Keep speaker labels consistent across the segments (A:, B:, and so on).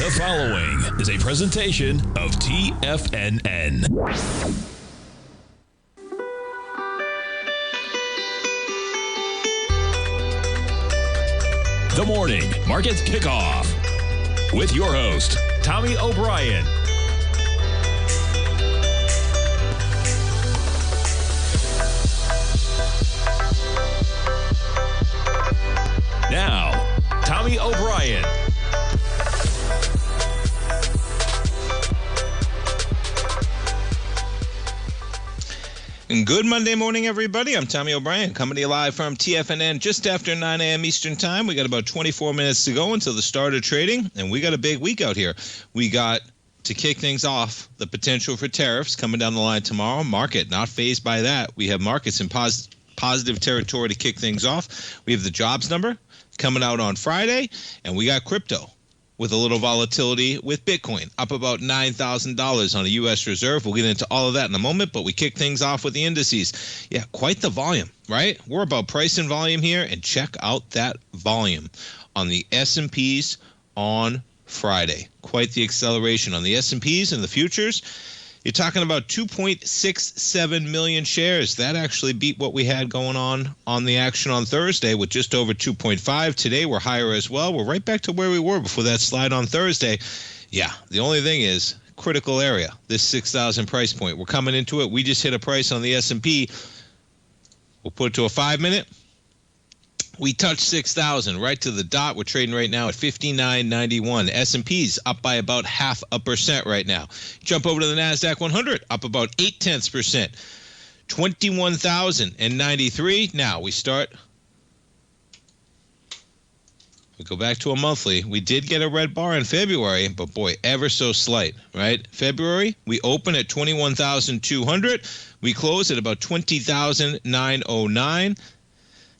A: The following is a presentation of TFNN. The Morning Market Kickoff with your host, Tommy O'Brien. Now, Tommy O'Brien.
B: And good Monday morning, everybody. I'm Tommy O'Brien, coming to you live from TFNN just after 9 a.m. Eastern Time. We got about 24 minutes to go until the start of trading, and we got a big week out here. We got, to kick things off, the potential for tariffs coming down the line tomorrow. Market not fazed by that. We have markets in positive territory to kick things off. We have the jobs number coming out on Friday, and we got crypto with a little volatility with Bitcoin up about $9,000 on a U.S. reserve. We'll get into all of that in a moment, but we kick things off with the indices. Yeah, quite the volume, right? We're about price and volume here, and check out that volume on the S&Ps on Friday. Quite the acceleration on the S&Ps and the futures. You're talking about 2.67 million shares. That actually beat what we had going on the action on Thursday with just over 2.5. Today, we're higher as well. We're right back to where we were before that slide on Thursday. Yeah, the only thing is critical area, this 6,000 price point. We're coming into it. We just hit a price on the S&P. We'll put it to a 5-minute. We touched 6,000 right to the dot. We're trading right now at 59.91. S&P's up by about 0.5% right now. Jump over to the NASDAQ 100, up about 0.8%. 21,093. Now we go back to a monthly. We did get a red bar in February, but boy, ever so slight, right? February, we open at 21,200. We close at about 20,909.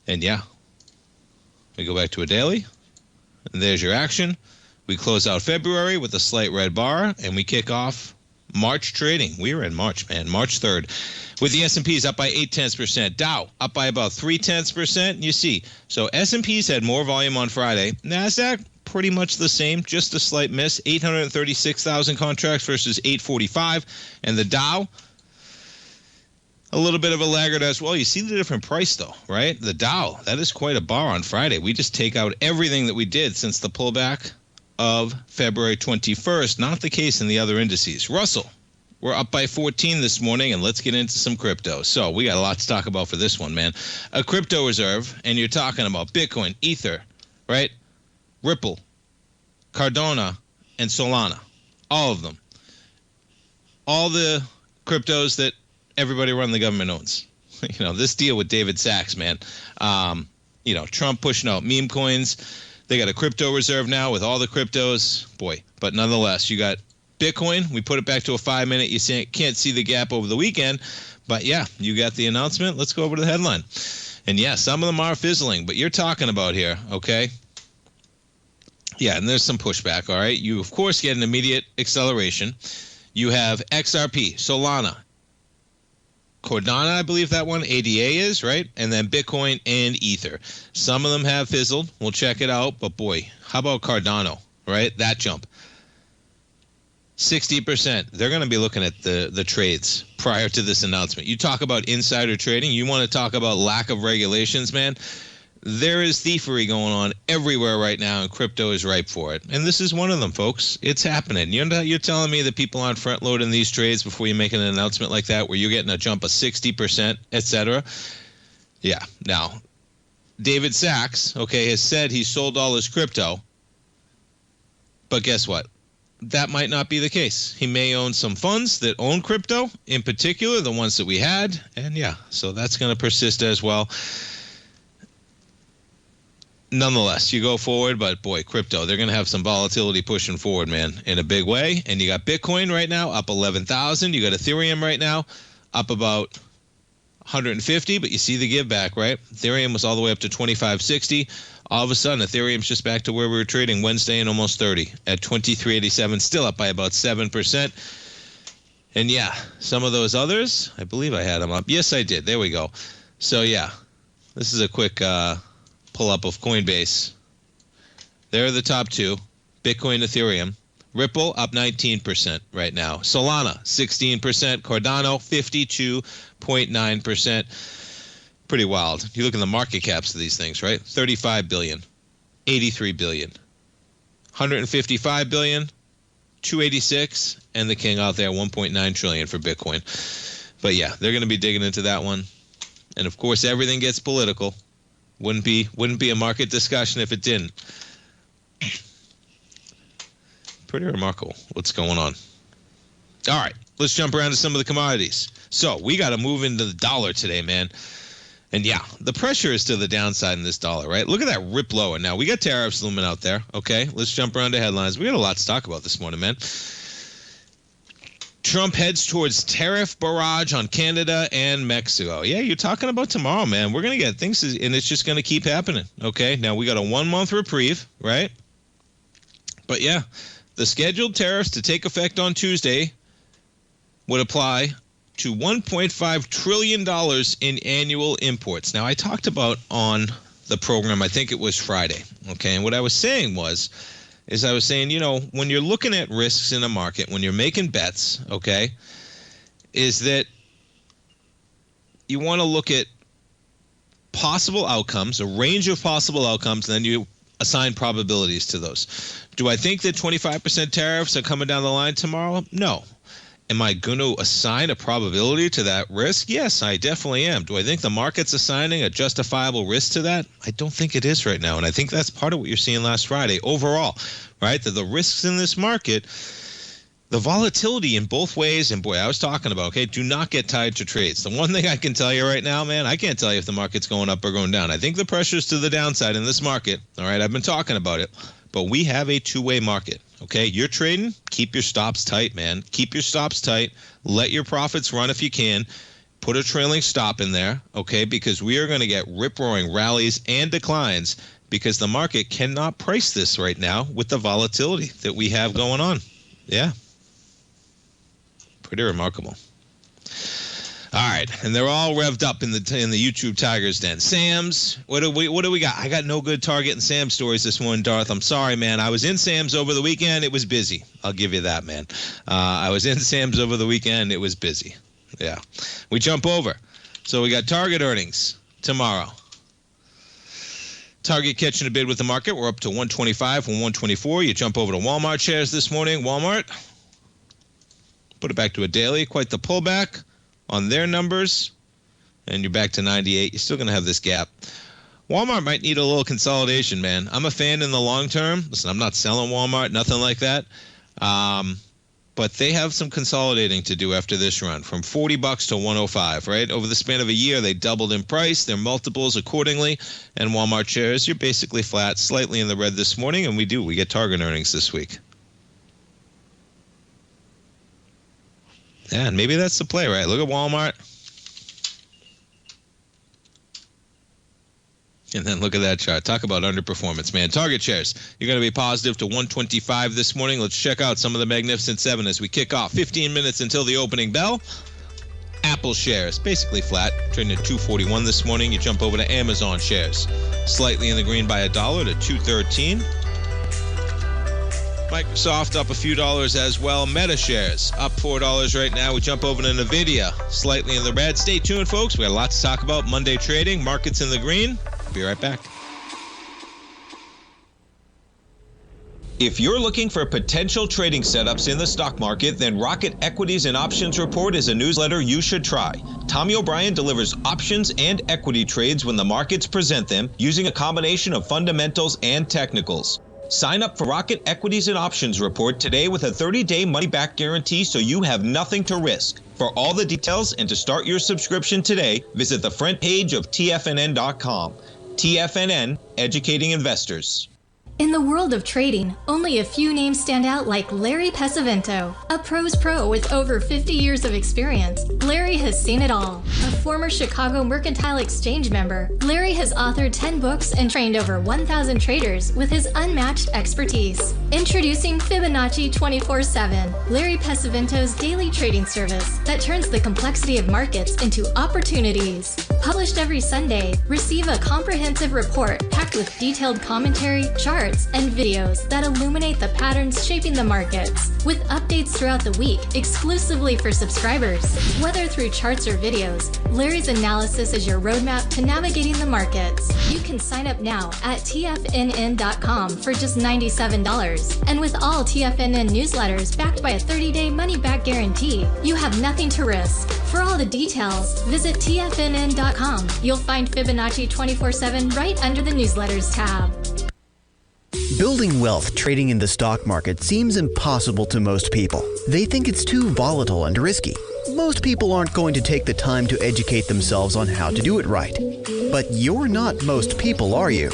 B: And yeah, we go back to a daily, and there's your action. We close out February with a slight red bar, and we kick off March trading. We were in March, man, March 3rd, with the S&Ps up by 0.8%. Dow up by about 0.3%. You see, so S&Ps had more volume on Friday. NASDAQ, pretty much the same, just a slight miss. 836,000 contracts versus 845. And the Dow, a little bit of a laggard as well. You see the different price, though, right? The Dow, that is quite a bar on Friday. We just take out everything that we did since the pullback of February 21st. Not the case in the other indices. Russell, we're up by 14 this morning, and let's get into some crypto. So we got a lot to talk about for this one, man. A crypto reserve, and you're talking about Bitcoin, Ether, right? Ripple, Cardano, and Solana. All of them. All the cryptos that everybody around the government owns. You know, this deal with David Sachs, man. Trump pushing out meme coins. They got a crypto reserve now with all the cryptos. Boy, but nonetheless, you got Bitcoin. We put it back to a 5-minute. You can't see the gap over the weekend. But yeah, you got the announcement. Let's go over to the headline. And yeah, some of them are fizzling, but you're talking about here, okay? Yeah, and there's some pushback, all right? You, of course, get an immediate acceleration. You have XRP, Solana, Cardano, I believe that one, ADA is, right? And then Bitcoin and Ether. Some of them have fizzled. We'll check it out. But boy, how about Cardano, right? That jump. 60%. They're going to be looking at the trades prior to this announcement. You talk about insider trading. You want to talk about lack of regulations, man. There is thievery going on everywhere right now, and crypto is ripe for it. And this is one of them, folks. It's happening. You're telling me that people aren't front-loading these trades before you make an announcement like that, where you're getting a jump of 60%, et cetera? Yeah. Now, David Sachs, okay, has said he sold all his crypto. But guess what? That might not be the case. He may own some funds that own crypto, in particular, the ones that we had. And yeah, so that's going to persist as well. Nonetheless, you go forward, but boy, crypto, they're going to have some volatility pushing forward, man, in a big way. And you got Bitcoin right now up 11,000. You got Ethereum right now up about 150, but you see the give back, right? Ethereum was all the way up to 2560. All of a sudden, Ethereum's just back to where we were trading Wednesday in almost 30 at 2387, still up by about 7%. And yeah, some of those others, I believe I had them up. Yes, I did. There we go. So yeah, this is a quick pull up of Coinbase. They're the top two, Bitcoin, Ethereum. Ripple up 19% right now. Solana 16%. Cardano 52.9%. Pretty wild. You look at the market caps of these things, right? 35 billion, 83 billion, 155 billion, 286, and the king out there 1.9 trillion for Bitcoin. But yeah, they're going to be digging into that one. And of course, everything gets political. Wouldn't be a market discussion if it didn't. Pretty remarkable what's going on. All right, let's jump around to some of the commodities. So we got to move into the dollar today, man. And yeah, the pressure is to the downside in this dollar, right? Look at that rip lower. Now, we got tariffs looming out there, okay? Let's jump around to headlines. We got a lot to talk about this morning, man. Trump heads towards tariff barrage on Canada and Mexico. Yeah, you're talking about tomorrow, man. We're going to get things, and it's just going to keep happening, okay? Now, we got a 1-month reprieve, right? But yeah, the scheduled tariffs to take effect on Tuesday would apply to $1.5 trillion in annual imports. Now, I talked about on the program, I think it was Friday, okay? And what I was saying is I was saying, you know, when you're looking at risks in a market, when you're making bets, okay, is that you want to look at possible outcomes, a range of possible outcomes, and then you assign probabilities to those. Do I think that 25% tariffs are coming down the line tomorrow? No. Am I going to assign a probability to that risk? Yes, I definitely am. Do I think the market's assigning a justifiable risk to that? I don't think it is right now. And I think that's part of what you're seeing last Friday overall, right? That the risks in this market, the volatility in both ways, and boy, I was talking about, okay, do not get tied to trades. The one thing I can tell you right now, man, I can't tell you if the market's going up or going down. I think the pressure's to the downside in this market, all right? I've been talking about it, but we have a two-way market. Okay, you're trading, keep your stops tight, man. Keep your stops tight. Let your profits run if you can. Put a trailing stop in there, okay, because we are going to get rip-roaring rallies and declines because the market cannot price this right now with the volatility that we have going on. Yeah. Pretty remarkable. All right, and they're all revved up in the YouTube Tigers Den. Sam's, what do we got? I got no good Target and Sam's stories this morning, Darth. I'm sorry, man. I was in Sam's over the weekend. It was busy. I'll give you that, man. I was in Sam's over the weekend. It was busy. Yeah. We jump over. So we got Target earnings tomorrow. Target catching a bid with the market. We're up to 125 from 124. You jump over to Walmart shares this morning. Walmart, put it back to a daily. Quite the pullback on their numbers, and you're back to 98. You're still going to have this gap. Walmart might need a little consolidation, man. I'm a fan in the long term. Listen, I'm not selling Walmart, nothing like that. But they have some consolidating to do after this run, from $40 to $105, right? Over the span of a year, they doubled in price, their multiples accordingly, and Walmart shares, you're basically flat, slightly in the red this morning, and we get Target earnings this week. Yeah, and maybe that's the play, right? Look at Walmart. And then look at that chart. Talk about underperformance, man. Target shares, you're going to be positive to 125 this morning. Let's check out some of the Magnificent Seven as we kick off. 15 minutes until the opening bell. Apple shares, basically flat, trading at 241 this morning. You jump over to Amazon shares, slightly in the green by $1 to 213. Microsoft up a few dollars as well. Meta shares up $4 right now. We jump over to NVIDIA, slightly in the red. Stay tuned, folks. We got a lot to talk about. Monday trading, markets in the green. Be right back. If you're looking for potential trading setups in the stock market, then Rocket Equities and Options Report is a newsletter you should try. Tommy O'Brien delivers options and equity trades when the markets present them, using a combination of fundamentals and technicals. Sign up for Rocket Equities and Options Report today with a 30-day money-back guarantee so you have nothing to risk. For all the details and to start your subscription today, visit the front page of TFNN.com. TFNN, educating investors.
C: In the world of trading, only a few names stand out like Larry Pesavento, a pro's pro with over 50 years of experience. Larry has seen it all. A former Chicago Mercantile Exchange member, Larry has authored 10 books and trained over 1,000 traders with his unmatched expertise. Introducing Fibonacci 24/7, Larry Pesavento's daily trading service that turns the complexity of markets into opportunities. Published every Sunday, receive a comprehensive report packed with detailed commentary, charts, and videos that illuminate the patterns shaping the markets, with updates throughout the week exclusively for subscribers. Whether through charts or videos, Larry's analysis is your roadmap to navigating the markets. You can sign up now at TFNN.com for just $97. And with all TFNN newsletters backed by a 30-day money-back guarantee, you have nothing to risk. For all the details, visit TFNN.com. You'll find Fibonacci 24/7 right under the newsletters tab.
D: Building wealth trading in the stock market seems impossible to most people. They think it's too volatile and risky. Most people aren't going to take the time to educate themselves on how to do it right. But you're not most people, are you?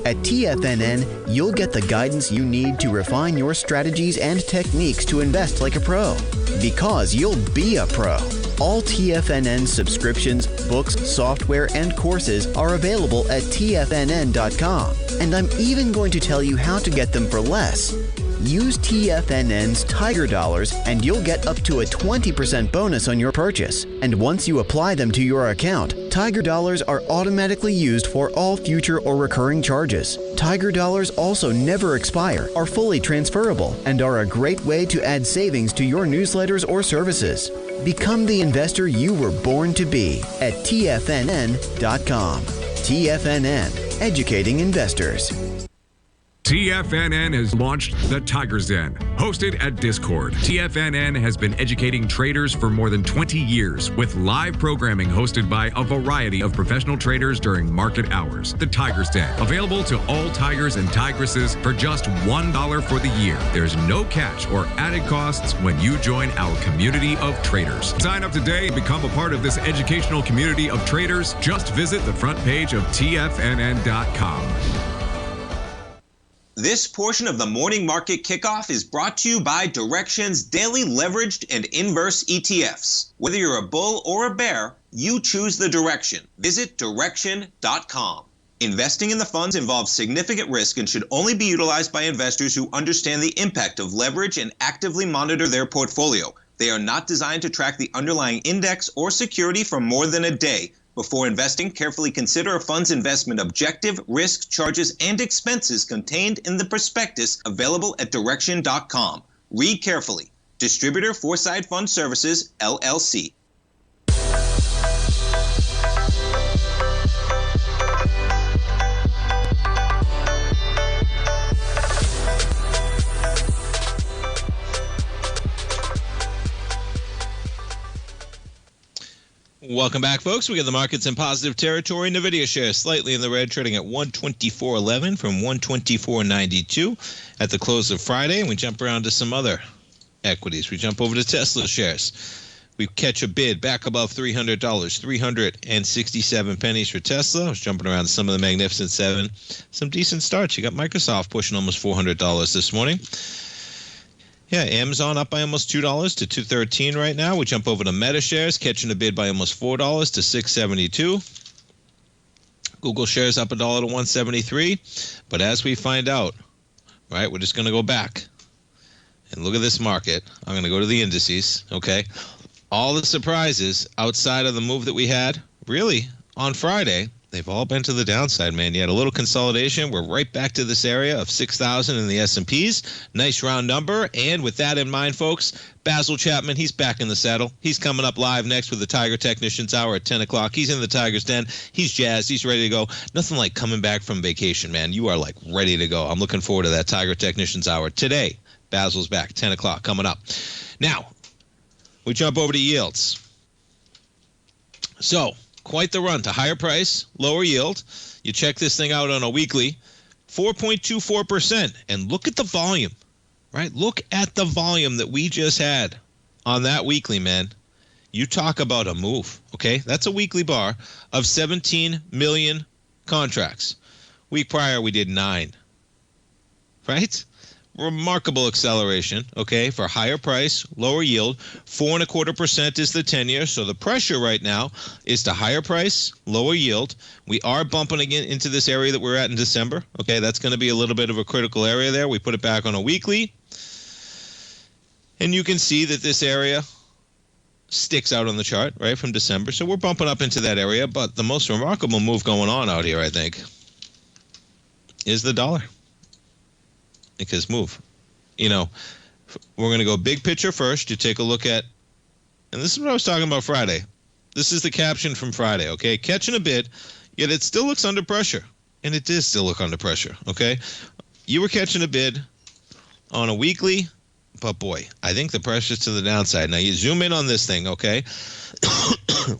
D: At TFNN, you'll get the guidance you need to refine your strategies and techniques to invest like a pro. Because you'll be a pro. All TFNN subscriptions, books, software, and courses are available at TFNN.com. And I'm even going to tell you how to get them for less. Use TFNN's Tiger Dollars and you'll get up to a 20% bonus on your purchase. And once you apply them to your account, Tiger Dollars are automatically used for all future or recurring charges. Tiger Dollars also never expire, are fully transferable, and are a great way to add savings to your newsletters or services. Become the investor you were born to be at TFNN.com. TFNN, educating investors.
E: TFNN has launched the Tiger's Den, hosted at Discord. TFNN has been educating traders for more than 20 years with live programming hosted by a variety of professional traders during market hours. The Tiger's Den, available to all tigers and tigresses for just $1 for the year. There's no catch or added costs when you join our community of traders. Sign up today and become a part of this educational community of traders. Just visit the front page of TFNN.com.
F: This portion of the Morning Market Kickoff is brought to you by Direxion's daily leveraged and inverse ETFs. Whether you're a bull or a bear, you choose the direction. Visit Direxion.com. Investing in the funds involves significant risk and should only be utilized by investors who understand the impact of leverage and actively monitor their portfolio. They are not designed to track the underlying index or security for more than a day. Before investing, carefully consider a fund's investment objective, risk, charges, and expenses contained in the prospectus available at Direxion.com. Read carefully. Distributor Foreside Fund Services, LLC.
B: Welcome back, folks. We got the markets in positive territory. NVIDIA shares slightly in the red, trading at 124.11 from 124.92 at the close of Friday. And we jump around to some other equities. We jump over to Tesla shares. We catch a bid back above $300, 367 pennies for Tesla. I was jumping around some of the Magnificent Seven. Some decent starts. You got Microsoft pushing almost $400 this morning. Yeah, Amazon up by almost $2 to $213 right now. We jump over to Meta shares, catching a bid by almost $4 to $672. Google shares up $1 to $173. But as we find out, right, we're just going to go back and look at this market. I'm going to go to the indices, okay? All the surprises outside of the move that we had, really, on Friday, they've all been to the downside, man. You had a little consolidation. We're right back to this area of 6,000 in the S&Ps. Nice round number. And with that in mind, folks, Basil Chapman, he's back in the saddle. He's coming up live next with the Tiger Technicians Hour at 10 o'clock. He's in the Tiger's Den. He's jazzed. He's ready to go. Nothing like coming back from vacation, man. You are, like, ready to go. I'm looking forward to that Tiger Technicians Hour today. Basil's back, 10 o'clock coming up. Now, we jump over to yields. So, quite the run to higher price, lower yield. You check this thing out on a weekly, 4.24%. And look at the volume, right? Look at the volume that we just had on that weekly, man. You talk about a move, okay? That's a weekly bar of 17 million contracts. Week prior, we did 9, right? Remarkable acceleration, okay, for higher price, lower yield. 4.25% is the 10-year. So the pressure right now is to higher price, lower yield. We are bumping again into this area that we're at in December. Okay, that's going to be a little bit of a critical area there. We put it back on a weekly. And you can see that this area sticks out on the chart, right, from December. So we're bumping up into that area. But the most remarkable move going on out here, I think, is the dollar. Because move. You know, we're going to go big picture first. You take a look at, and this is what I was talking about Friday. This is the caption from Friday, okay? Catching a bid, yet it still looks under pressure. And it does still look under pressure, okay? You were catching a bid on a weekly, but boy, I think the pressure's to the downside. Now, you zoom in on this thing, okay?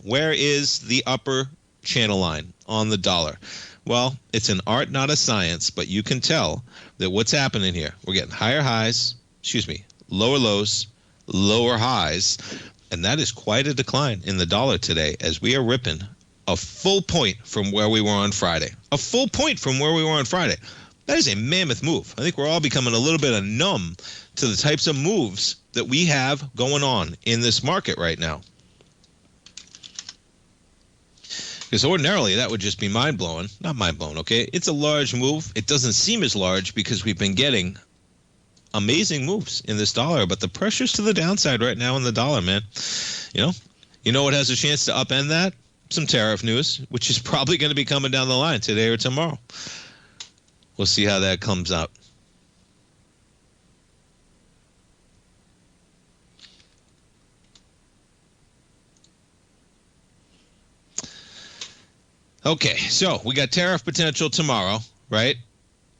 B: Where is the upper channel line on the dollar? Well, it's an art, not a science, but you can tell that what's happening here. We're getting higher highs, lower lows, lower highs, and that is quite a decline in the dollar today as we are ripping a full point from where we were on Friday. A full point from where we were on Friday. That is a mammoth move. I think we're all becoming a little bit numb to the types of moves that we have going on in this market right now. Because ordinarily, that would just be mind-blowing. Not mind-blowing, okay? It's a large move. It doesn't seem as large because we've been getting amazing moves in this dollar. But the pressure's to the downside right now in the dollar, man. You know what has a chance to upend that? Some tariff news, which is probably going to be coming down the line today or tomorrow. We'll see how that comes out. Okay, so we got tariff potential tomorrow, right?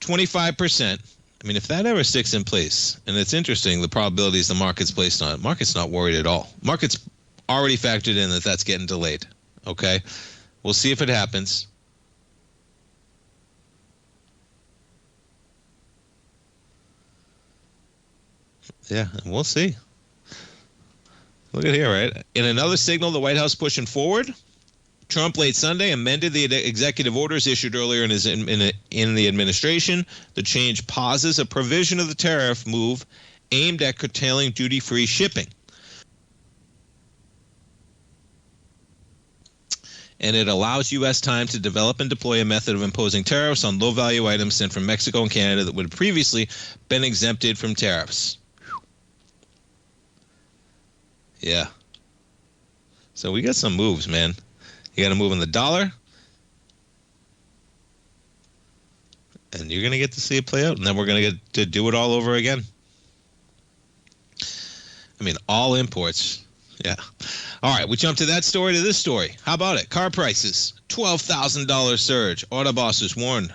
B: 25%. I mean, if that ever sticks in place, and it's interesting, the probabilities the market's placed on it, market's not worried at all. Market's already factored in that that's getting delayed, okay? We'll see if it happens. Yeah, and we'll see. Look at here, right? In another signal, the White House pushing forward. Trump late Sunday amended the executive orders issued earlier in the administration. The change pauses a provision of the tariff move aimed at curtailing duty-free shipping. And it allows U.S. time to develop and deploy a method of imposing tariffs on low-value items sent from Mexico and Canada that would have previously been exempted from tariffs. Yeah. So we got some moves, man. You got to move in the dollar, and you're going to get to see it play out, and then we're going to get to do it all over again. I mean, all imports. Yeah. All right, we jump to that story to this story. How about it? Car prices, $12,000 surge. Auto bosses warn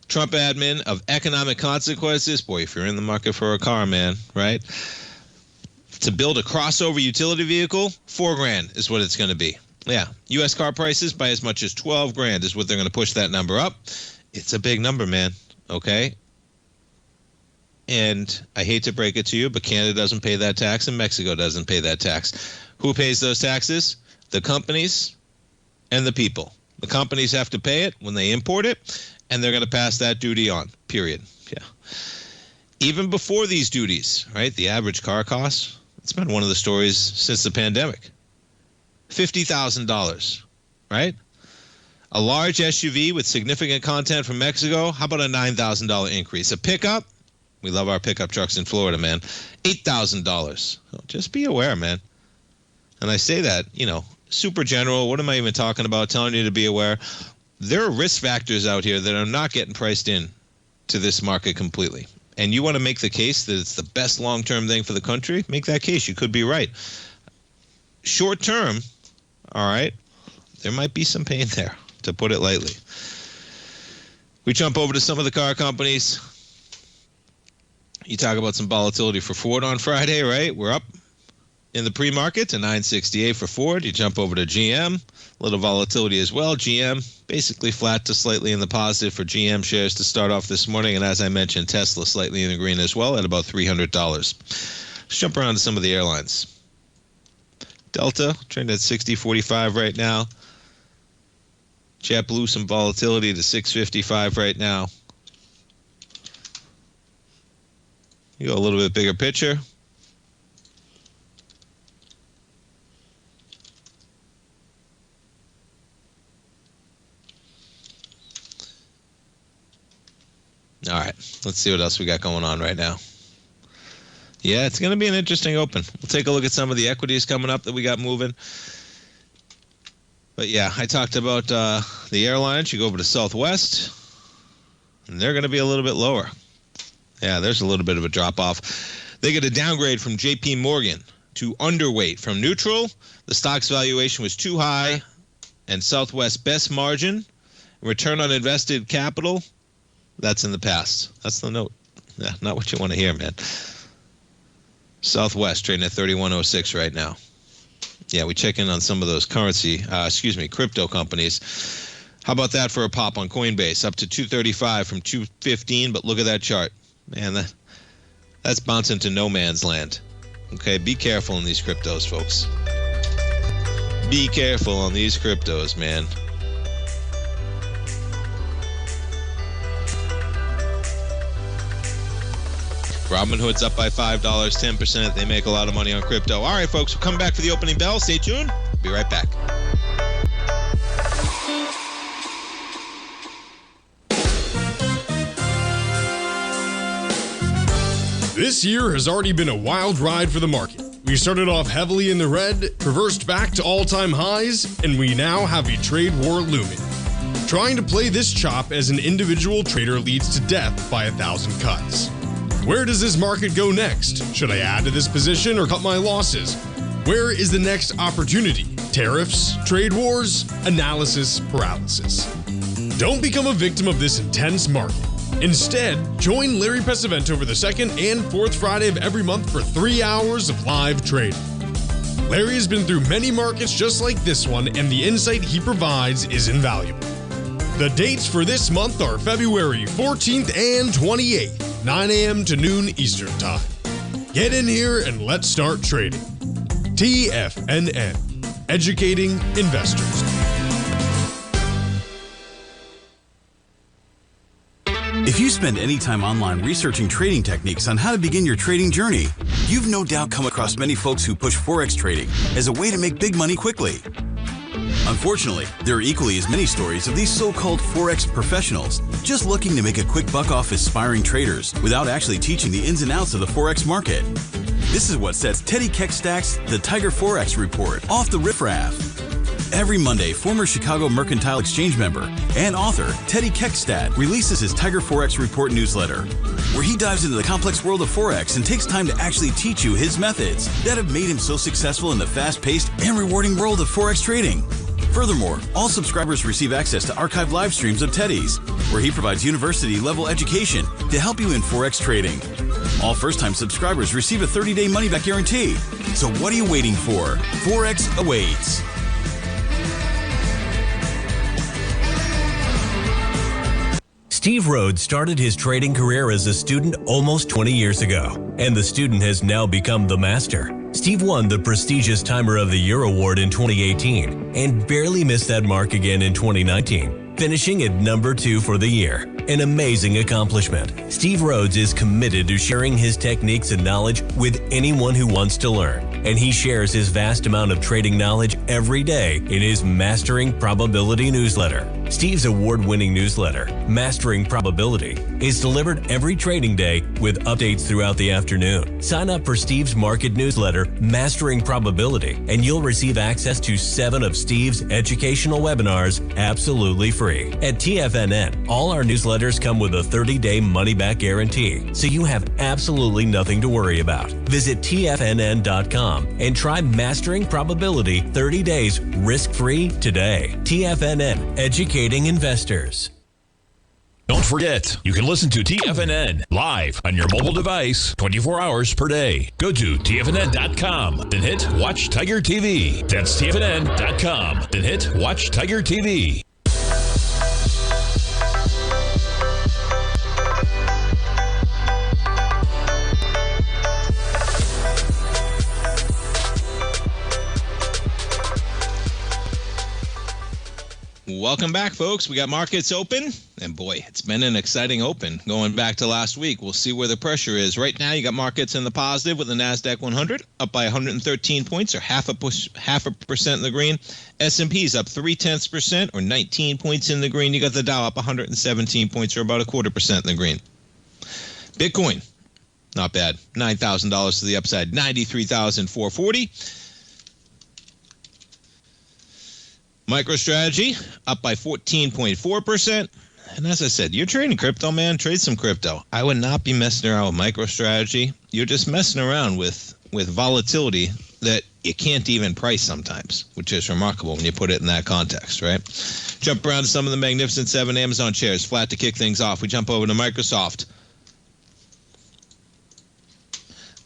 B: Trump admin of economic consequences. Boy, if you're in the market for a car, man, right? To build a crossover utility vehicle, $4,000 is what it's going to be. Yeah, U.S. car prices by as much as $12,000 is what they're going to push that number up. It's a big number, man, okay? And I hate to break it to you, but Canada doesn't pay that tax and Mexico doesn't pay that tax. Who pays those taxes? The companies and the people. The companies have to pay it when they import it, and they're going to pass that duty on, period. Yeah. Even before these duties, right, the average car cost, it's been one of the stories since the pandemic. $50,000, right? A large SUV with significant content from Mexico, how about a $9,000 increase? A pickup, we love our pickup trucks in Florida, man, $8,000. So just be aware, man. And I say that, super general. What am I even talking about? Telling you to be aware. There are risk factors out here that are not getting priced in to this market completely. And you want to make the case that it's the best long-term thing for the country? Make that case. You could be right. Short term, all right, there might be some pain there, to put it lightly. We jump over to some of the car companies. You talk about some volatility for Ford on Friday, right? We're up in the pre-market to 968 for Ford. You jump over to GM, a little volatility as well. GM basically flat to slightly in the positive for GM shares to start off this morning. And as I mentioned, Tesla slightly in the green as well at about $300. Let's jump around to some of the airlines. Delta, trending at 60.45 right now. JetBlue, some volatility to 6.55 right now. You go a little bit bigger picture. All right, let's see what else we got going on right now. Yeah, it's going to be an interesting open. We'll take a look at some of the equities coming up that we got moving. But yeah, I talked about the airlines. You go over to Southwest. and they're going to be a little bit lower. Yeah, there's a little bit of a drop-off. They get a downgrade from J.P. Morgan to underweight from neutral. The stock's valuation was too high, and Southwest best margin, return on invested capital, that's in the past. That's the note. Yeah, not what you want to hear, man. Southwest trading at 31.06 right now. Yeah, we check in on some of those crypto companies. How about that for a pop on Coinbase? Up to 235 from 215, but look at that chart. Man, that's bouncing to no man's land. Okay, be careful in these cryptos, folks. Be careful on these cryptos, man. Robinhood's up by $5, 10%. They make a lot of money on crypto. All right, folks, we'll come back for the opening bell. Stay tuned. Be right back.
G: This year has already been a wild ride for the market. We started off heavily in the red, reversed back to all-time highs, and we now have a trade war looming. Trying to play this chop as an individual trader leads to death by 1,000 cuts. Where does this market go next? Should I add to this position or cut my losses? Where is the next opportunity? Tariffs, trade wars, analysis paralysis. Don't become a victim of this intense market. Instead, join Larry Pesavento for the second and fourth Friday of every month for 3 hours of live trading. Larry has been through many markets just like this one, and the insight he provides is invaluable. The dates for this month are February 14th and 28th. 9 a.m. to noon Eastern Time. Get in here and let's start trading. TFNN, educating investors.
H: If you spend any time online researching trading techniques on how to begin your trading journey, you've no doubt come across many folks who push Forex trading as a way to make big money quickly. Unfortunately, there are equally as many stories of these so-called Forex professionals just looking to make a quick buck off aspiring traders without actually teaching the ins and outs of the Forex market. This is what sets Teddy Keckstack's The Tiger Forex Report off the riffraff. Every Monday, former Chicago Mercantile Exchange member and author Teddy Keckstack releases his Tiger Forex Report newsletter, where he dives into the complex world of Forex and takes time to actually teach you his methods that have made him so successful in the fast-paced and rewarding world of Forex trading. Furthermore, all subscribers receive access to archived live streams of Teddy's, where he provides university-level education to help you in Forex trading. All first-time subscribers receive a 30-day money-back guarantee. So what are you waiting for? Forex awaits.
I: Steve Rhodes started his trading career as a student almost 20 years ago, and the student has now become the master. Steve won the prestigious Timer of the Year award in 2018 and barely missed that mark again in 2019, finishing at number 2 for the year. An amazing accomplishment. Steve Rhodes is committed to sharing his techniques and knowledge with anyone who wants to learn, and he shares his vast amount of trading knowledge every day in his Mastering Probability newsletter. Steve's award-winning newsletter, Mastering Probability, is delivered every trading day with updates throughout the afternoon. Sign up for Steve's market newsletter, Mastering Probability, and you'll receive access to 7 of Steve's educational webinars absolutely free. At TFNN, all our newsletters come with a 30-day money-back guarantee, so you have absolutely nothing to worry about. Visit TFNN.com and try Mastering Probability 30 days risk-free today. TFNN, educating investors.
A: Don't forget, you can listen to TFNN live on your mobile device 24 hours per day. Go to TFNN.com, then hit Watch Tiger TV. That's TFNN.com, then hit Watch Tiger TV.
B: Welcome back, folks. We got markets open, and boy, it's been an exciting open going back to last week. We'll see where the pressure is. Right now, you got markets in the positive with the NASDAQ 100 up by 113 points, or half a percent in the green. S&P's up 0.3% or 19 points in the green. You got the Dow up 117 points, or about 0.25% in the green. Bitcoin, not bad. $9,000 to the upside, 93,440. MicroStrategy up by 14.4%. And as I said, you're trading crypto, man. Trade some crypto. I would not be messing around with MicroStrategy. You're just messing around with volatility that you can't even price sometimes, which is remarkable when you put it in that context, right? Jump around to some of the Magnificent 7 Amazon shares. Flat to kick things off. We jump over to Microsoft.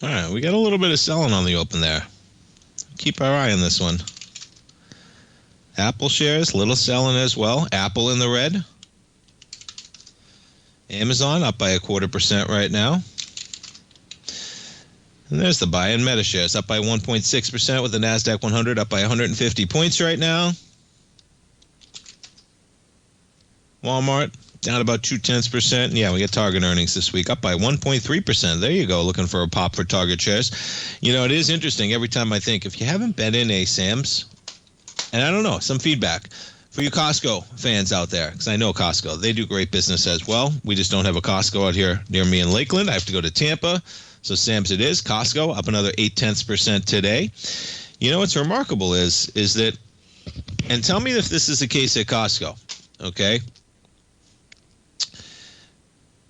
B: All right, we got a little bit of selling on the open there. Keep our eye on this one. Apple shares, little selling as well. Apple in the red. Amazon up by 0.25% right now. And there's the buy in Meta shares up by 1.6% with the NASDAQ 100 up by 150 points right now. Walmart down about 0.2%. Yeah, we get Target earnings this week up by 1.3%. There you go, looking for a pop for Target shares. You know, it is interesting every time I think, if you haven't been in a Sam's, and I don't know, some feedback for you Costco fans out there, because I know Costco, they do great business as well. We just don't have a Costco out here near me in Lakeland. I have to go to Tampa. So Sam's it is. Costco up another 0.8% today. You know what's remarkable is that, and tell me if this is the case at Costco, okay?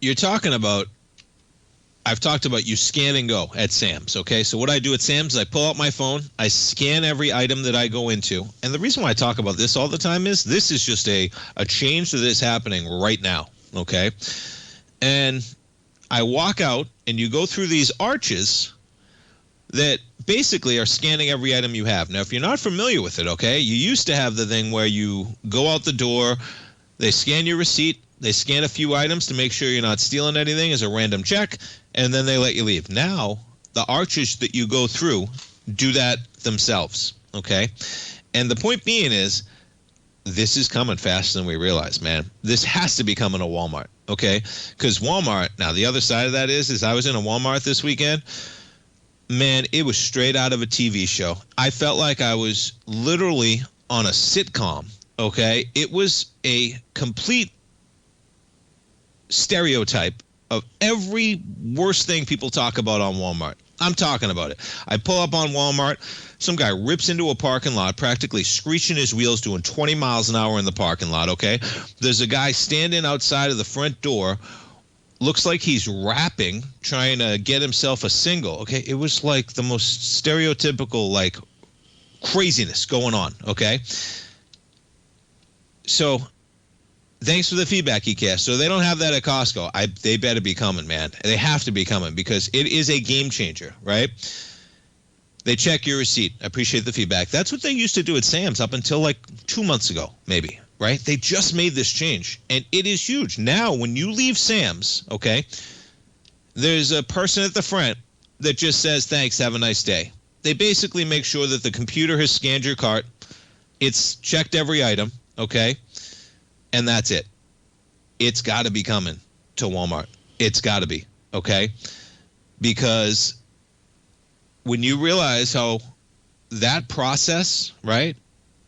B: You're talking about, I've talked about you scan and go at Sam's, okay? So what I do at Sam's, I pull out my phone, I scan every item that I go into. And the reason why I talk about this all the time is this is just a change that is happening right now, okay? And I walk out, and you go through these arches that basically are scanning every item you have. Now, if you're not familiar with it, okay, you used to have the thing where you go out the door, they scan your receipt, they scan a few items to make sure you're not stealing anything as a random check, and then they let you leave. Now, the arches that you go through do that themselves, okay? And the point being is, this is coming faster than we realize, man. This has to be coming to Walmart, okay? Because Walmart, now the other side of that is I was in a Walmart this weekend. Man, it was straight out of a TV show. I felt like I was literally on a sitcom, okay? It was a complete stereotype of every worst thing people talk about on Walmart. I'm talking about it. I pull up on Walmart. Some guy rips into a parking lot, practically screeching his wheels, doing 20 miles an hour in the parking lot, okay? There's a guy standing outside of the front door, looks like he's rapping, trying to get himself a single, okay? It was like the most stereotypical, like, craziness going on, okay? So, thanks for the feedback, ECast. So they don't have that at Costco. They better be coming, man. They have to be coming because it is a game changer, right? They check your receipt. I appreciate the feedback. That's what they used to do at Sam's up until like 2 months ago, maybe, right? They just made this change, and it is huge. Now, when you leave Sam's, okay, there's a person at the front that just says, thanks, have a nice day. They basically make sure that the computer has scanned your cart. It's checked every item, okay? And that's it. It's got to be coming to Walmart. It's got to be, okay? Because when you realize how that process, right?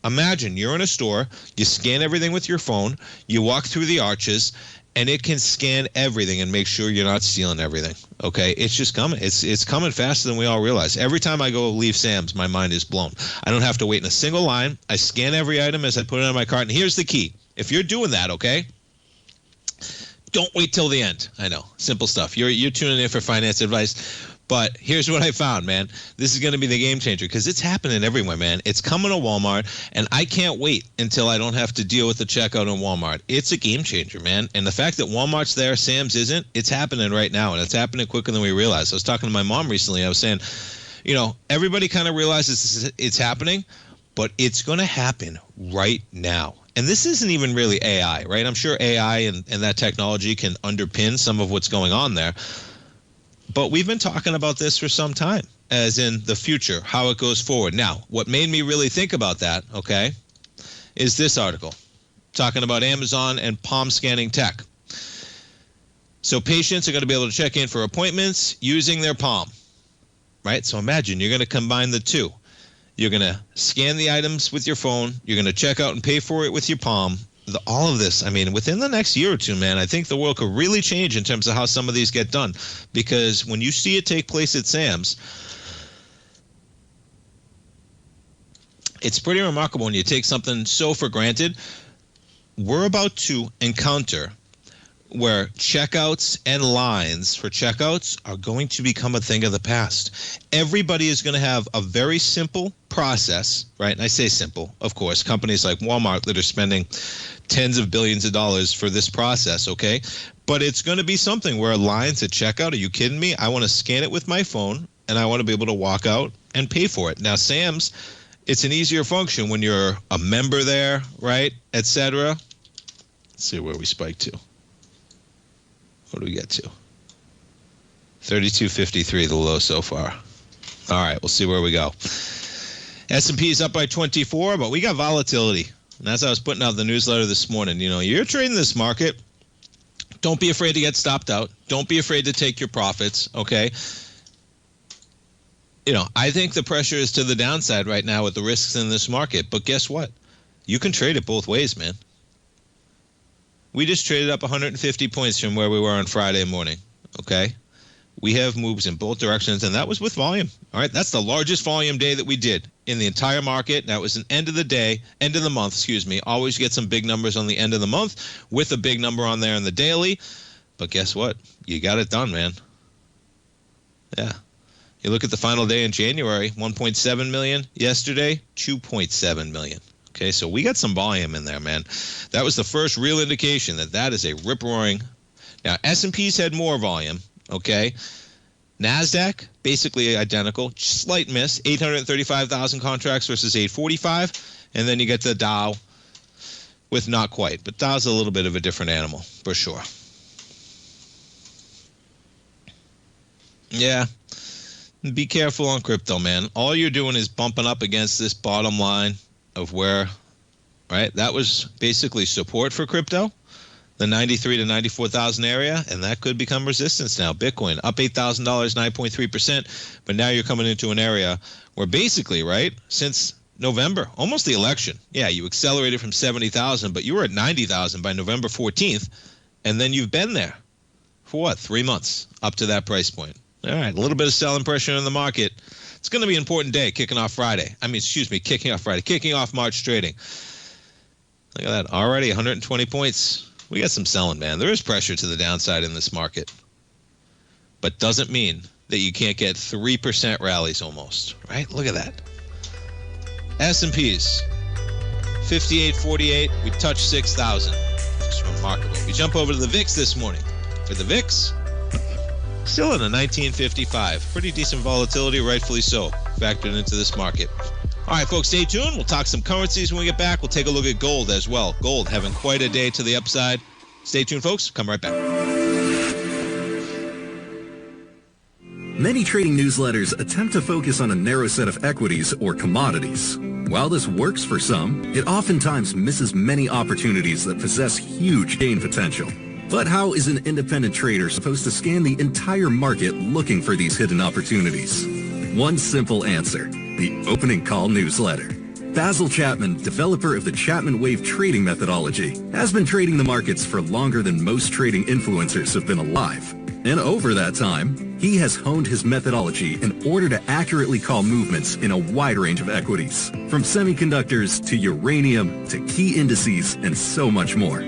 B: Imagine you're in a store, you scan everything with your phone, you walk through the arches, and it can scan everything and make sure you're not stealing everything, okay? It's just coming. It's coming faster than we all realize. Every time I go leave Sam's, my mind is blown. I don't have to wait in a single line. I scan every item as I put it on my cart, and here's the key. If you're doing that, okay, don't wait till the end. I know, simple stuff. You're tuning in for finance advice, but here's what I found, man. This is going to be the game changer because it's happening everywhere, man. It's coming to Walmart, and I can't wait until I don't have to deal with the checkout in Walmart. It's a game changer, man. And the fact that Walmart's there, Sam's isn't, it's happening right now, and it's happening quicker than we realize. I was talking to my mom recently. I was saying, you know, everybody kind of realizes it's happening, but it's going to happen right now. And this isn't even really AI, right? I'm sure AI and that technology can underpin some of what's going on there. But we've been talking about this for some time, as in the future, how it goes forward. Now, what made me really think about that, okay, is this article talking about Amazon and palm scanning tech. So patients are going to be able to check in for appointments using their palm, right? So imagine you're going to combine the two. You're going to scan the items with your phone. You're going to check out and pay for it with your palm. All of this, I mean, within the next year or two, man, I think the world could really change in terms of how some of these get done. Because when you see it take place at Sam's, it's pretty remarkable when you take something so for granted. we're about to encounter where checkouts and lines for checkouts are going to become a thing of the past. Everybody is going to have a very simple process, right? And I say simple, of course, companies like Walmart that are spending tens of billions of dollars for this process, okay? But it's going to be something where lines at checkout, are you kidding me? I want to scan it with my phone, and I want to be able to walk out and pay for it. Now, Sam's, it's an easier function when you're a member there, right, et cetera. Let's see where we spike to. What do we get to? 32.53, the low so far. All right, we'll see where we go. S&P is up by 24, but we got volatility. And as I was putting out the newsletter this morning, you know, you're trading this market. Don't be afraid to get stopped out. Don't be afraid to take your profits, okay? You know, I think the pressure is to the downside right now with the risks in this market. But guess what? You can trade it both ways, man. We just traded up 150 points from where we were on Friday morning, okay? We have moves in both directions, and that was with volume. All right, that's the largest volume day that we did in the entire market. That was an end of the month, excuse me. Always get some big numbers on the end of the month with a big number on there in the daily. But guess what? You got it done, man. Yeah. You look at the final day in January, 1.7 million. Yesterday, 2.7 million. Okay, so we got some volume in there, man. That was the first real indication that that is a rip-roaring. Now, S&P's had more volume, okay? NASDAQ, basically identical. Slight miss, 835,000 contracts versus 845. And then you get the Dow with not quite. But Dow's a little bit of a different animal, for sure. Yeah. Be careful on crypto, man. All you're doing is bumping up against this bottom line of where, right? That was basically support for crypto, the 93 to 94,000 area, and that could become resistance now. Bitcoin up $8,000, 9.3%, but now you're coming into an area where basically, right, since November, almost the election, yeah, you accelerated from 70,000, but you were at 90,000 by November 14th, and then you've been there for what, 3 months up to that price point. All right, a little bit of selling pressure in the market. It's going to be an important day kicking off March trading. Look at that. Already 120 points. We got some selling, man. There is pressure to the downside in this market. But doesn't mean that you can't get 3% rallies almost, right? Look at that. S&Ps, 58.48. We touched 6,000. Just remarkable. We jump over to the VIX this morning. For the VIX, still in a 1955. Pretty decent volatility, rightfully so, factored into this market. All right, folks, stay tuned. We'll talk some currencies when we get back. We'll take a look at gold as well. Gold having quite a day to the upside. Stay tuned, folks. Come right back.
J: Many trading newsletters attempt to focus on a narrow set of equities or commodities. While this works for some, it oftentimes misses many opportunities that possess huge gain potential. But how is an independent trader supposed to scan the entire market looking for these hidden opportunities? One simple answer: the Opening Call newsletter. Basil Chapman, developer of the Chapman Wave trading methodology, has been trading the markets for longer than most trading influencers have been alive. And over that time, he has honed his methodology in order to accurately call movements in a wide range of equities, from semiconductors to uranium to key indices and so much more.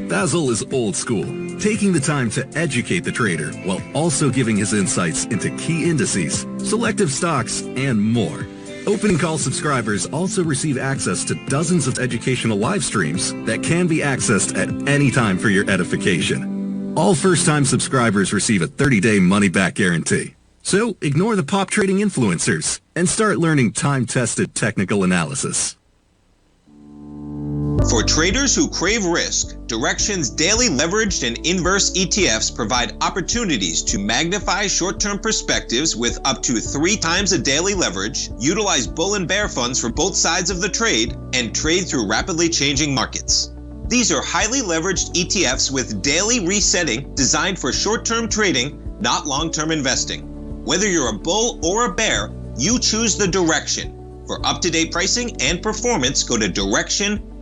J: Basil is old school, taking the time to educate the trader while also giving his insights into key indices, selective stocks, and more. Opening Call subscribers also receive access to dozens of educational live streams that can be accessed at any time for your edification. All first-time subscribers receive a 30-day money-back guarantee. So ignore the pop trading influencers and start learning time-tested technical analysis.
F: For traders who crave risk, Direxion's daily leveraged and inverse ETFs provide opportunities to magnify short-term perspectives with up to 3 times a daily leverage, utilize bull and bear funds for both sides of the trade, and trade through rapidly changing markets. These are highly leveraged ETFs with daily resetting designed for short-term trading, not long-term investing. Whether you're a bull or a bear, you choose the Direxion. For up-to-date pricing and performance, go to Direxion.com.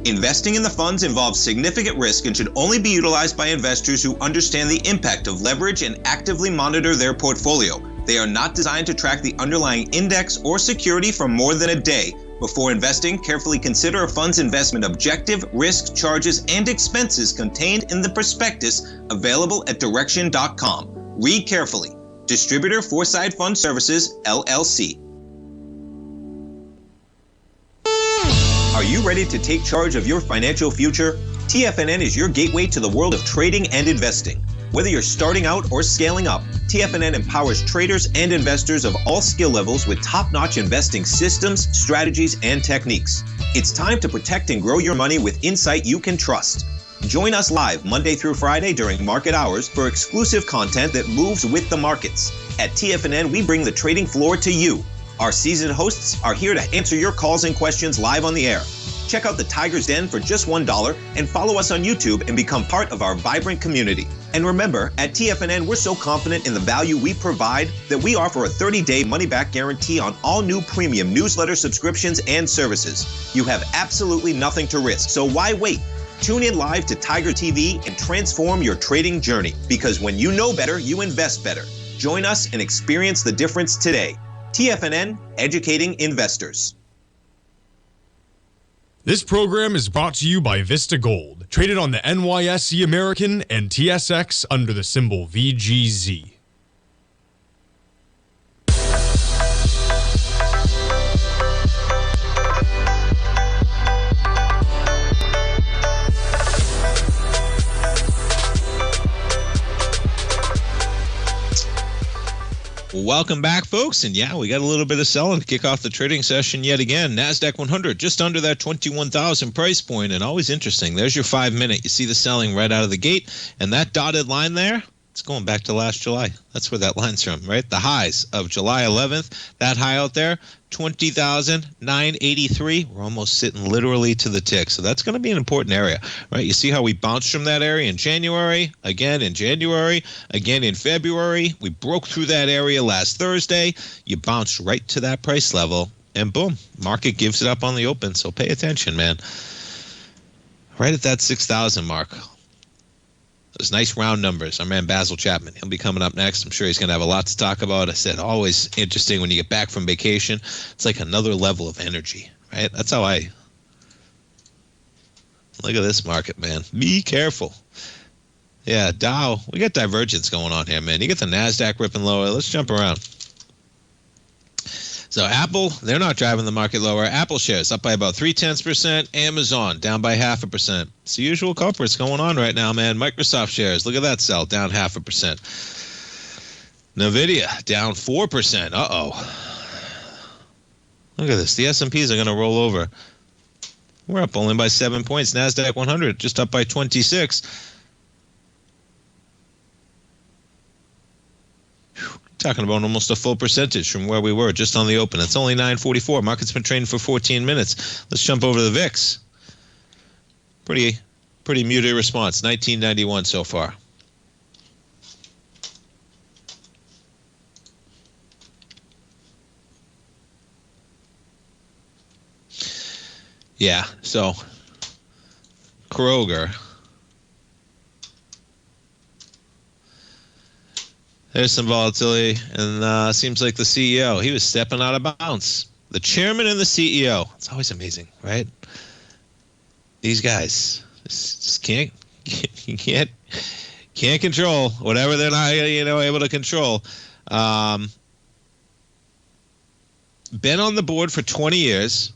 F: Investing in the funds involves significant risk and should only be utilized by investors who understand the impact of leverage and actively monitor their portfolio. They are not designed to track the underlying index or security for more than a day. Before investing, carefully consider a fund's investment objective, risk, charges, and expenses contained in the prospectus available at Direction.com. Read carefully. Distributor Foreside Fund Services, LLC. Are you ready to take charge of your financial future? TFNN is your gateway to the world of trading and investing. Whether you're starting out or scaling up, TFNN empowers traders and investors of all skill levels with top-notch investing systems, strategies, and techniques. It's time to protect and grow your money with insight you can trust. Join us live Monday through Friday during market hours for exclusive content that moves with the markets. At TFNN, we bring the trading floor to you. Our seasoned hosts are here to answer your calls and questions live on the air. Check out the Tiger's Den for just $1 and follow us on YouTube and become part of our vibrant community. And remember, at TFNN, we're so confident in the value we provide that we offer a 30-day money-back guarantee on all new premium newsletter subscriptions and services. You have absolutely nothing to risk, so why wait? Tune in live to Tiger TV and transform your trading journey, because when you know better, you invest better. Join us and experience the difference today. TFNN, educating investors.
G: This program is brought to you by Vista Gold, traded on the NYSE American and TSX under the symbol VGZ.
B: Welcome back, folks. And yeah, we got a little bit of selling to kick off the trading session yet again. NASDAQ 100 just under that 21,000 price point, and always interesting. There's your 5-minute. You see the selling right out of the gate, and that dotted line there, it's going back to last July. That's where that line's from, right? The highs of July 11th, that high out there, 20,983. We're almost sitting literally to the tick. So that's going to be an important area, right? You see how we bounced from that area in January, again in January, again in February. We broke through that area last Thursday. You bounced right to that price level, and boom, market gives it up on the open. So pay attention, man. Right at that 6,000 mark. Those nice round numbers. Our man Basil Chapman, he'll be coming up next. I'm sure he's going to have a lot to talk about. I said, always interesting when you get back from vacation. It's like another level of energy, right? That's how I look at this market, man. Be careful. Yeah, Dow, we got divergence going on here, man. You get the NASDAQ ripping lower. Let's jump around. So Apple, they're not driving the market lower. Apple shares up by about 0.3%. Amazon down by 0.5%. It's the usual culprits going on right now, man. Microsoft shares, look at that sell, down 0.5%. Nvidia down 4%. Look at this. The S&Ps are going to roll over. We're up only by 7 points. NASDAQ 100 just up by 26. Talking about almost a full percentage from where we were just on the open. It's only 9:44. Market's been trading for 14 minutes. Let's jump over to the VIX. Pretty muted response. 1991 so far. Yeah, so Kroger. There's some volatility, and seems like the CEO, he was stepping out of bounds. The chairman and the CEO. It's always amazing, right? These guys just can't control whatever they're not able to control. Been on the board for 20 years.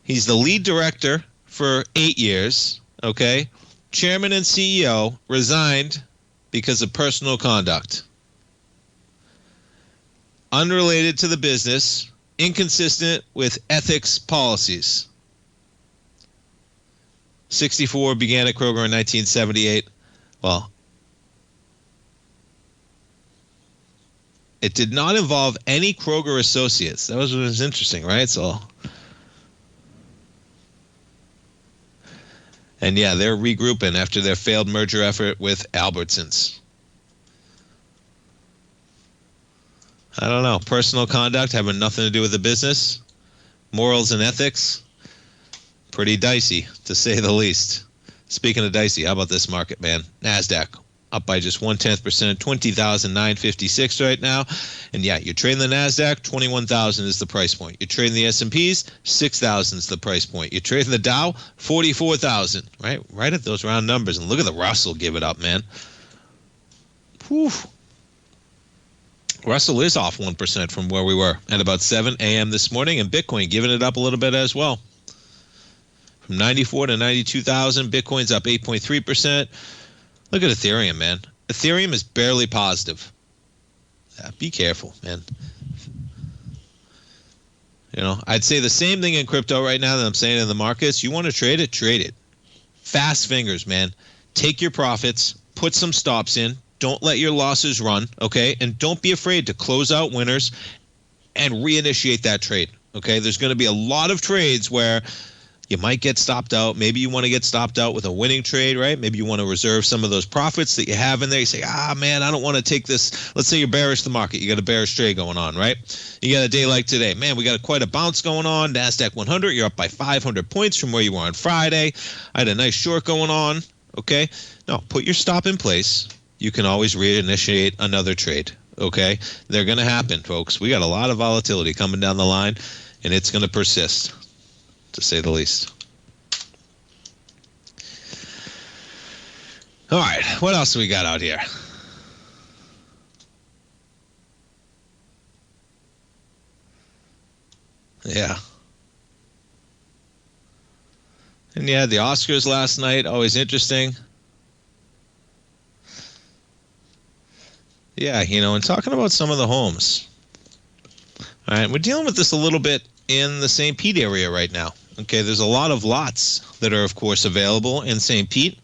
B: He's the lead director for 8 years. Okay, chairman and CEO resigned because of personal conduct. Unrelated to the business, inconsistent with ethics policies. 64, began at Kroger in 1978. Well, it did not involve any Kroger associates. That was what was interesting, right? So, and yeah, they're regrouping after their failed merger effort with Albertsons. I don't know. Personal conduct having nothing to do with the business. Morals and ethics. Pretty dicey, to say the least. Speaking of dicey, how about this market, man? NASDAQ up by just 0.1%, 20,956 right now. And yeah, you're trading the NASDAQ, 21,000 is the price point. You're trading the S&Ps, 6,000 is the price point. You're trading the Dow, 44,000, right? Right at those round numbers. And look at the Russell give it up, man. Whew. Russell is off 1% from where we were at about 7 a.m. this morning, and Bitcoin giving it up a little bit as well. From 94 to 92,000, Bitcoin's up 8.3%. Look at Ethereum, man. Ethereum is barely positive. Yeah, be careful, man. You know, I'd say the same thing in crypto right now that I'm saying in the markets. You want to trade it, trade it. Fast fingers, man. Take your profits, put some stops in. Don't let your losses run, okay? And don't be afraid to close out winners and reinitiate that trade, okay? There's going to be a lot of trades where you might get stopped out. Maybe you want to get stopped out with a winning trade, right? Maybe you want to reserve some of those profits that you have in there. You say, man, I don't want to take this. Let's say you're bearish the market. You got a bearish trade going on, right? You got a day like today. Man, we got quite a bounce going on. NASDAQ 100, you're up by 500 points from where you were on Friday. I had a nice short going on, okay? No, put your stop in place. You can always reinitiate another trade, okay? They're going to happen, folks. We got a lot of volatility coming down the line, and it's going to persist, to say the least. All right, what else do we got out here? Yeah. And you had the Oscars last night, always interesting. Yeah, you know, and talking about some of the homes. All right, we're dealing with this a little bit in the St. Pete area right now. Okay, there's a lot of lots that are, of course, available in St. Pete,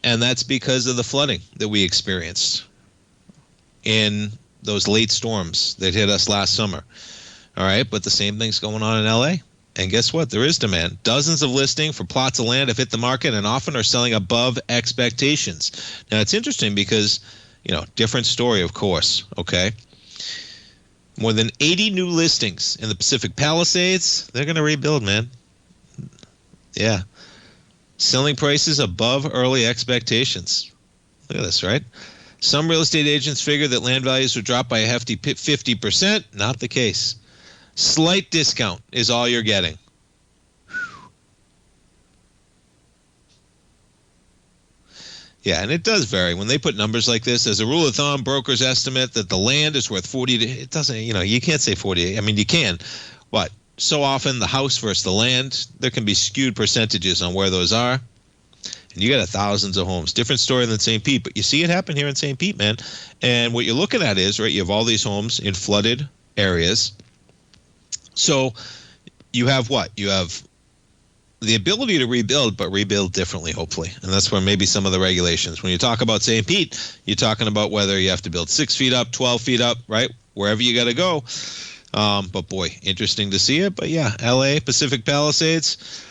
B: and that's because of the flooding that we experienced in those late storms that hit us last summer. All right, but the same thing's going on in LA. And guess what? There is demand. Dozens of listings for plots of land have hit the market and often are selling above expectations. Now, it's interesting because, you know, different story, of course, okay? More than 80 new listings in the Pacific Palisades. They're going to rebuild, man. Yeah. Selling prices above early expectations. Look at this, right? Some real estate agents figure that land values would drop by a hefty 50%. Not the case. Slight discount is all you're getting. Yeah, and it does vary. When they put numbers like this, as a rule of thumb, brokers estimate that the land is worth 40 to, it doesn't, you know, you can't say 40. I mean, you can. But so often the house versus the land, there can be skewed percentages on where those are. And you got thousands of homes. Different story than St. Pete, but you see it happen here in St. Pete, man. And what you're looking at is, right, you have all these homes in flooded areas. So you have what? You have the ability to rebuild, but rebuild differently, hopefully. And that's where maybe some of the regulations. When you talk about St. Pete, you're talking about whether you have to build 6 feet up, 12 feet up, right? Wherever you got to go. But boy, interesting to see it. But yeah, LA, Pacific Palisades,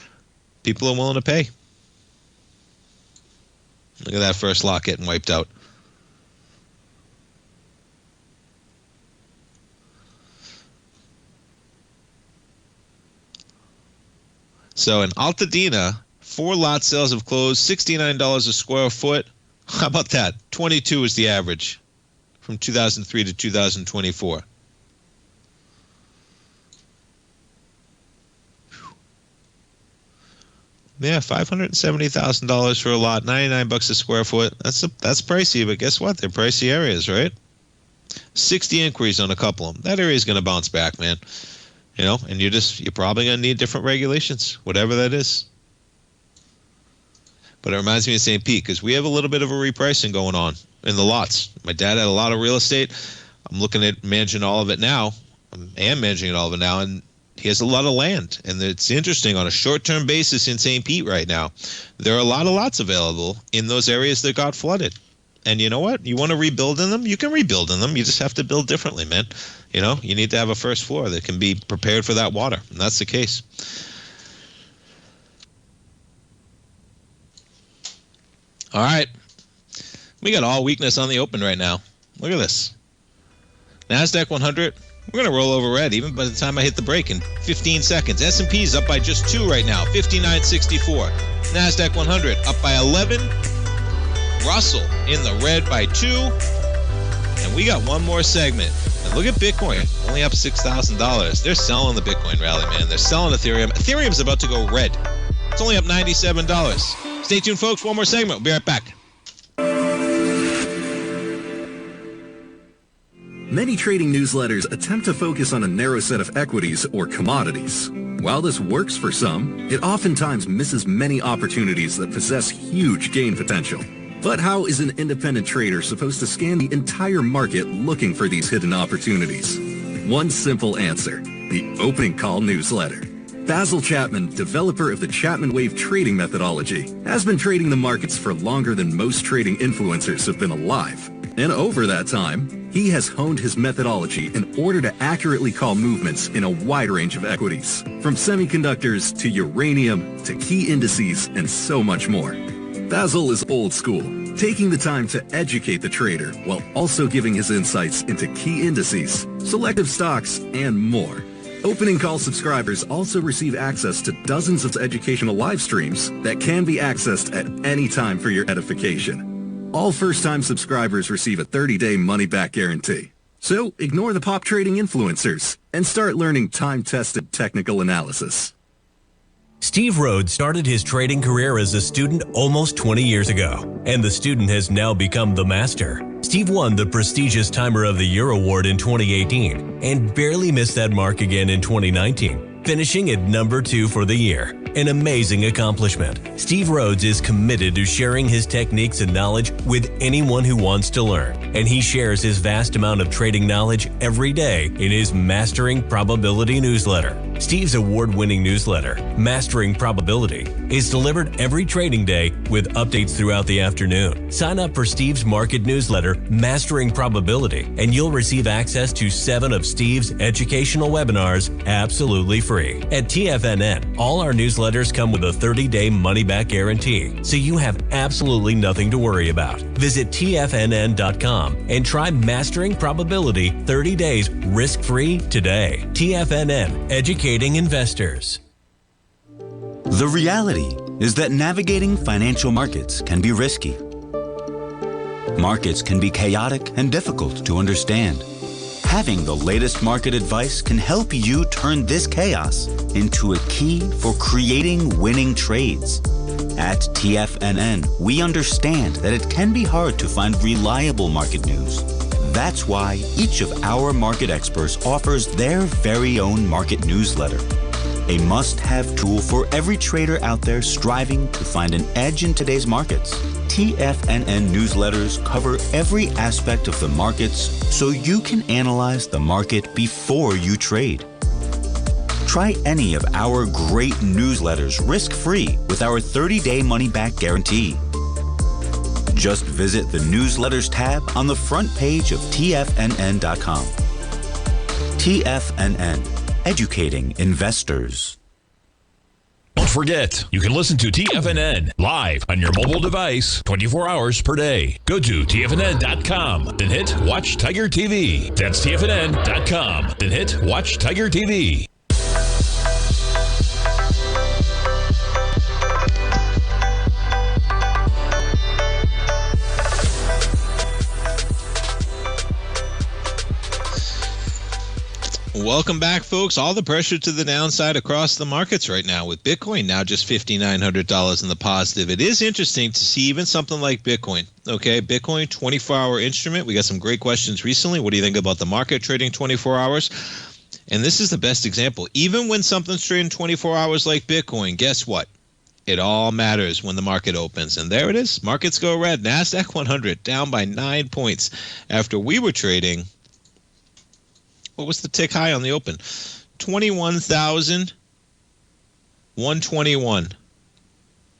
B: people are willing to pay. Look at that first lot getting wiped out. So in Altadena, 4 lot sales have closed, $69 a square foot. How about that? 22 is the average from 2003 to 2024. Yeah, $570,000 for a lot, $99 a square foot. That's pricey, but guess what? They're pricey areas, right? 60 inquiries on a couple of them. That area is going to bounce back, man. You know, and you're probably going to need different regulations, whatever that is. But it reminds me of St. Pete because we have a little bit of a repricing going on in the lots. My dad had a lot of real estate. I'm looking at managing all of it now. I am managing all of it now, and he has a lot of land. And it's interesting, on a short-term basis in St. Pete right now, there are a lot of lots available in those areas that got flooded. And you know what? You want to rebuild in them? You can rebuild in them. You just have to build differently, man. You know, you need to have a first floor that can be prepared for that water. And that's the case. All right. We got all weakness on the open right now. Look at this. NASDAQ 100, we're going to roll over red even by the time I hit the break in 15 seconds. S&P's up by just 2 right now, 59.64. NASDAQ 100 up by 11. Russell in the red by 2. And we got one more segment. And look at Bitcoin, only up $6,000. They're selling the Bitcoin rally, man. They're selling Ethereum. Ethereum's about to go red. It's only up $97. Stay tuned, folks. One more segment. We'll be right back.
J: Many trading newsletters attempt to focus on a narrow set of equities or commodities. While this works for some, it oftentimes misses many opportunities that possess huge gain potential. But how is an independent trader supposed to scan the entire market looking for these hidden opportunities? One simple answer: the opening call newsletter. Basil Chapman, developer of the Chapman Wave trading methodology, has been trading the markets for longer than most trading influencers have been alive. And over that time, he has honed his methodology in order to accurately call movements in a wide range of equities, from semiconductors to uranium to key indices and so much more. Basil is old school, taking the time to educate the trader while also giving his insights into key indices, selective stocks, and more. Opening call subscribers also receive access to dozens of educational live streams that can be accessed at any time for your edification. All first-time subscribers receive a 30-day money-back guarantee. So ignore the pop trading influencers and start learning time-tested technical analysis.
I: Steve Rhodes started his trading career as a student almost 20 years ago, and the student has now become the master. Steve won the prestigious Timer of the Year award in 2018 and barely missed that mark again in 2019, finishing at number 2 for the year. An amazing accomplishment. Steve Rhodes is committed to sharing his techniques and knowledge with anyone who wants to learn, and he shares his vast amount of trading knowledge every day in his Mastering Probability newsletter. Steve's award-winning newsletter, Mastering Probability, is delivered every trading day with updates throughout the afternoon. Sign up for Steve's market newsletter, Mastering Probability, and you'll receive access to 7 of Steve's educational webinars absolutely free. At TFNN, all our newsletters come with a 30-day money-back guarantee, so you have absolutely nothing to worry about. Visit TFNN.com and try Mastering Probability 30 days risk-free today. TFNN, educating investors.
K: The reality is that navigating financial markets can be risky. Markets can be chaotic and difficult to understand. Having the latest market advice can help you turn this chaos into a key for creating winning trades. At TFNN, we understand that it can be hard to find reliable market news. That's why each of our market experts offers their very own market newsletter, a must-have tool for every trader out there striving to find an edge in today's markets. TFNN newsletters cover every aspect of the markets so you can analyze the market before you trade. Try any of our great newsletters risk-free with our 30-day money-back guarantee. Just visit the Newsletters tab on the front page of TFNN.com. TFNN, educating investors.
A: Don't forget, you can listen to TFNN live on your mobile device 24 hours per day. Go to TFNN.com, then hit Watch Tiger TV. That's TFNN.com, then hit Watch Tiger TV.
B: Welcome back, folks. All the pressure to the downside across the markets right now, with Bitcoin now just $5,900 in the positive. It is interesting to see even something like Bitcoin. Okay, Bitcoin, 24-hour instrument. We got some great questions recently. What do you think about the market trading 24 hours? And this is the best example. Even when something's trading 24 hours like Bitcoin, guess what? It all matters when the market opens. And there it is. Markets go red. NASDAQ 100 down by 9 points after we were trading. What was the tick high on the open? 21,121.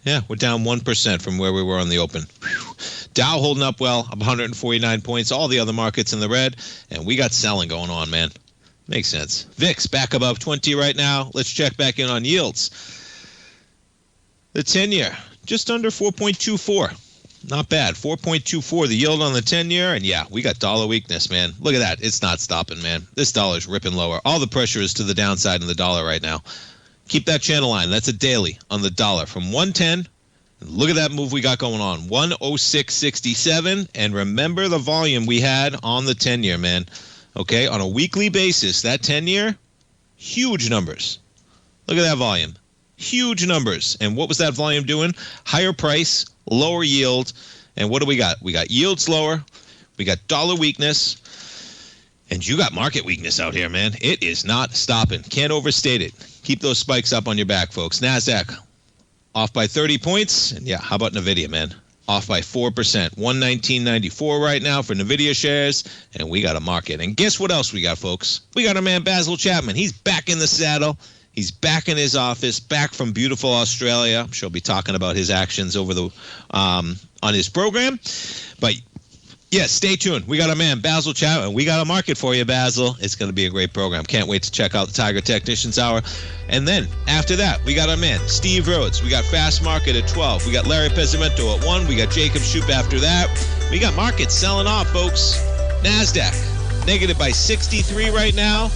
B: Yeah, we're down 1% from where we were on the open. Whew. Dow holding up well, up 149 points. All the other markets in the red, and we got selling going on, man. Makes sense. VIX back above 20 right now. Let's check back in on yields. The 10-year, just under 4.24. Not bad. 4.24, the yield on the 10-year. And yeah, we got dollar weakness, man. Look at that. It's not stopping, man. This dollar's ripping lower. All the pressure is to the downside in the dollar right now. Keep that channel line. That's a daily on the dollar from 110 Look at that move we got going on. 106.67. And remember the volume we had on the 10-year, man. Okay, on a weekly basis, that 10-year, huge numbers. Look at that volume. Huge numbers. And what was that volume doing? Higher price, lower yield. And what do we got? We got yields lower. We got dollar weakness. And you got market weakness out here, man. It is not stopping. Can't overstate it. Keep those spikes up on your back, folks. NASDAQ off by 30 points. And yeah, how about NVIDIA, man? Off by 4%. 119.94 right now for NVIDIA shares. And we got a market. And guess what else we got, folks? We got our man Basil Chapman. He's back in the saddle. He's back in his office, back from beautiful Australia. I'm sure he'll be talking about his actions over the on his program. But yeah, stay tuned. We got our man Basil Chapman. We got a market for you, Basil. It's going to be a great program. Can't wait to check out the Tiger Technicians Hour. And then after that, we got our man Steve Rhodes. We got Fast Market at 12. We got Larry Pesavento at 1. We got Jacob Shoup after that. We got markets selling off, folks. NASDAQ negative by 63 right now.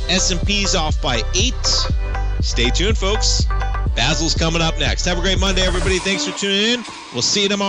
B: S&P's off by 8. Stay tuned, folks. Basil's coming up next. Have a great Monday, everybody. Thanks for tuning in. We'll see you tomorrow.